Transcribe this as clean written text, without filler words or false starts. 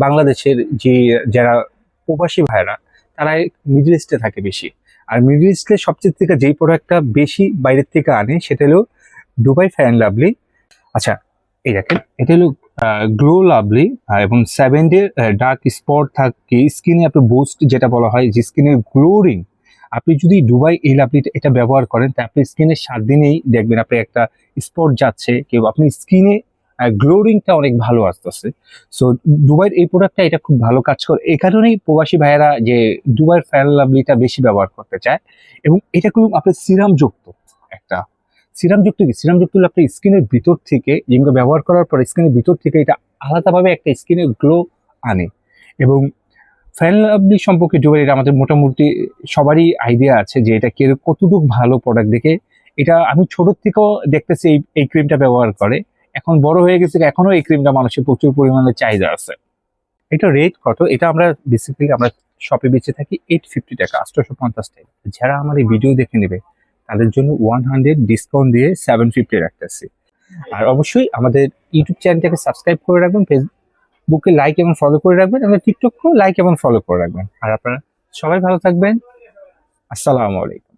বাংলাদেশের যে যারা প্রবাসী ভাইরা তারা মিডল ইস্টে থাকে বেশি। আর মিডল ইস্টে সবচেয়ে থেকে যেই প্রোডাক্টটা বেশি বাইরের থেকে আনে সেটা হলো দুবাই ফেয়ার অ্যান্ড লাভলি। আচ্ছা, এই দেখেন, এটা হলো গ্লো লাভলি এবং 7 ডে ডার্ক স্পট থাকে স্কিনে, আপনার বুস্ট যেটা বলা হয় যে স্কিনের গ্লোরিং। আপনি যদি দুবাই এই লাভলিটা এটা ব্যবহার করেন তা আপনি স্কিনের 7 দিনেই দেখবেন আপনি একটা স্পট যাচ্ছে, কেউ আপনি স্কিনে গ্লোরিংটা অনেক ভালো আসতেছে। সো দুবাইয়ের এই প্রোডাক্টটা এটা খুব ভালো কাজ করে। এই কারণেই প্রবাসী ভাইয়েরা যে দুবাইয়ের ফেয়ার লাভলিটা বেশি ব্যবহার করতে চায়। এবং এটা খুব আপনার সিরাম যুক্ত একটা সিরাম যুক্ত কি সিরাম যুক্ত হলে আপনি স্কিনের ভিতর থেকে যেগুলো ব্যবহার করার পর স্কিনের ভিতর থেকে এটা আলাদাভাবে একটা স্কিনের গ্লো আনে। এবং ফেয়ার লাভলি সম্পর্কে দুবাই এটা আমাদের মোটামুটি সবারই আইডিয়া আছে যে এটা কে কতটুকু ভালো প্রোডাক্ট। দেখে এটা আমি ছোট থেকেও দেখতেছি এই ক্রিমটা ব্যবহার করে, এখন বড় হয়ে গেছে, এখনো এই ক্রিমটা মানুষের প্রচুর পরিমাণে চাহিদা আছে। এটা রেট কত? এটা আমরা বেসিক্যালি আমরা শপে বেঁচে থাকি 850 টাকা, 850 টাকা। যারা আমার এই ভিডিও দেখে নেবে তাদের জন্য 100 ডিসকাউন্ট দিয়ে 750 রাখতেছি। আর অবশ্যই আমাদের ইউটিউব চ্যানেলটাকে সাবস্ক্রাইব করে রাখবেন, ফেসবুকে লাইক এবং ফলো করে রাখবেন, এবং টিকটকেও লাইক এবং ফলো করে রাখবেন। আর আপনারা সবাই ভালো থাকবেন। আসসালামু আলাইকুম।